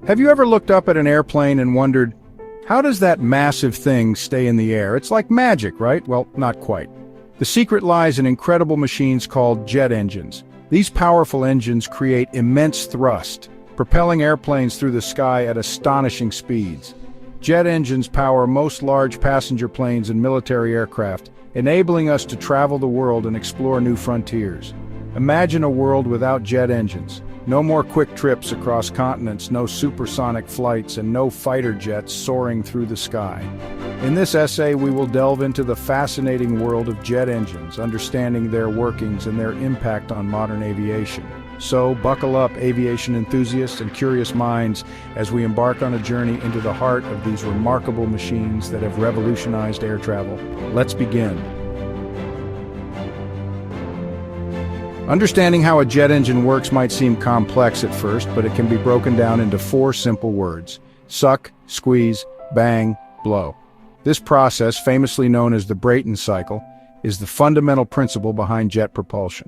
Have you ever looked up at an airplane and wondered, how does that massive thing stay in the air? It's like magic, right? Well, not quite. The secret lies in incredible machines called jet engines. These powerful engines create immense thrust, propelling airplanes through the sky at astonishing speeds. Jet engines power most large passenger planes and military aircraft, enabling us to travel the world and explore new frontiers. Imagine a world without jet engines. No more quick trips across continents, no supersonic flights, and no fighter jets soaring through the sky. In this essay, we will delve into the fascinating world of jet engines, understanding their workings and their impact on modern aviation. So, buckle up, aviation enthusiasts and curious minds, as we embark on a journey into the heart of these remarkable machines that have revolutionized air travel. Let's begin. Understanding how a jet engine works might seem complex at first, but it can be broken down into 4 simple words: suck, squeeze, bang, blow. This process, famously known as the Brayton cycle, is the fundamental principle behind jet propulsion.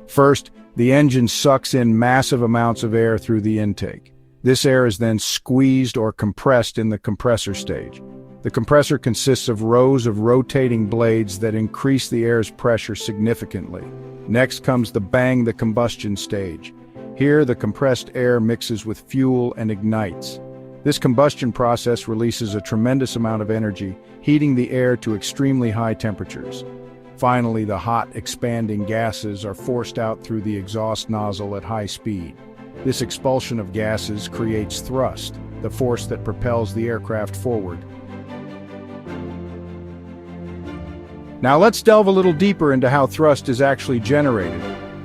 First, the engine sucks in massive amounts of air through the intake. This air is then squeezed or compressed in the compressor stage. The compressor consists of rows of rotating blades that increase the air's pressure significantly. Next comes the bang, the combustion stage. Here, the compressed air mixes with fuel and ignites. This combustion process releases a tremendous amount of energy, heating the air to extremely high temperatures. Finally, the hot, expanding gases are forced out through the exhaust nozzle at high speed. This expulsion of gases creates thrust, the force that propels the aircraft forward. Now let's delve a little deeper into how thrust is actually generated.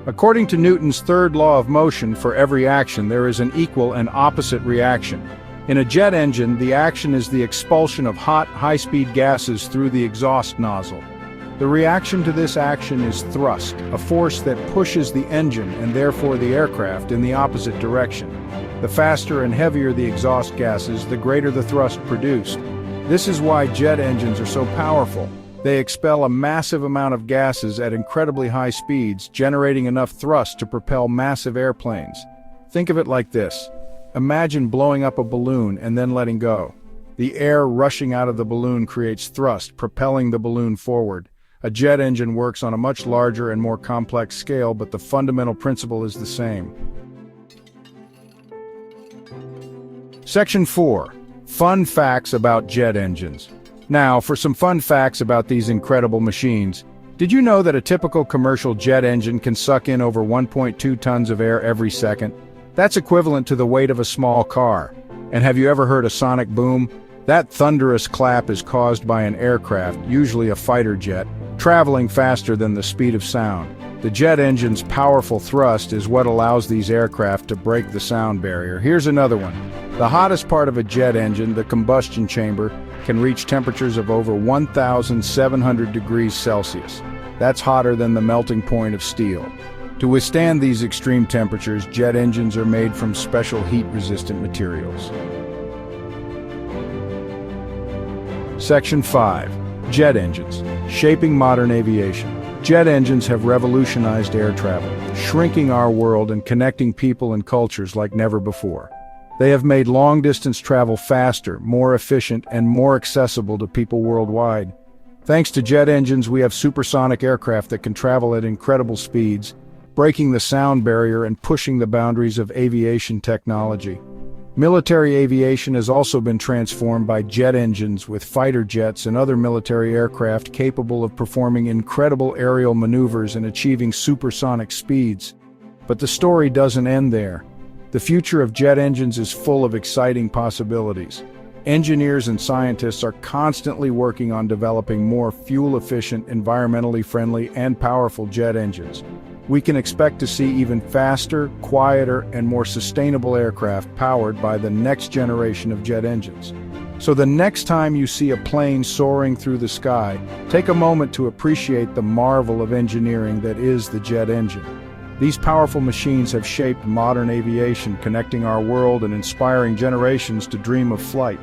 According to Newton's third law of motion, for every action there is an equal and opposite reaction. In a jet engine, the action is the expulsion of hot, high-speed gases through the exhaust nozzle. The reaction to this action is thrust, a force that pushes the engine and therefore the aircraft in the opposite direction. The faster and heavier the exhaust gases, the greater the thrust produced. This is why jet engines are so powerful. They expel a massive amount of gases at incredibly high speeds, generating enough thrust to propel massive airplanes. Think of it like this. Imagine blowing up a balloon and then letting go. The air rushing out of the balloon creates thrust, propelling the balloon forward. A jet engine works on a much larger and more complex scale, but the fundamental principle is the same. Section 4. Fun facts about jet engines. Now, for some fun facts about these incredible machines. Did you know that a typical commercial jet engine can suck in over 1.2 tons of air every second? That's equivalent to the weight of a small car. And have you ever heard a sonic boom? That thunderous clap is caused by an aircraft, usually a fighter jet, traveling faster than the speed of sound. The jet engine's powerful thrust is what allows these aircraft to break the sound barrier. Here's another one. The hottest part of a jet engine, the combustion chamber, can reach temperatures of over 1,700 degrees Celsius. That's hotter than the melting point of steel. To withstand these extreme temperatures, jet engines are made from special heat-resistant materials. Section 5. Jet engines, shaping modern aviation. Jet engines have revolutionized air travel, shrinking our world and connecting people and cultures like never before. They have made long-distance travel faster, more efficient, and more accessible to people worldwide. Thanks to jet engines, we have supersonic aircraft that can travel at incredible speeds, breaking the sound barrier and pushing the boundaries of aviation technology. Military aviation has also been transformed by jet engines, with fighter jets and other military aircraft capable of performing incredible aerial maneuvers and achieving supersonic speeds. But the story doesn't end there. The future of jet engines is full of exciting possibilities. Engineers and scientists are constantly working on developing more fuel-efficient, environmentally friendly, and powerful jet engines. We can expect to see even faster, quieter, and more sustainable aircraft powered by the next generation of jet engines. So the next time you see a plane soaring through the sky, take a moment to appreciate the marvel of engineering that is the jet engine. These powerful machines have shaped modern aviation, connecting our world and inspiring generations to dream of flight.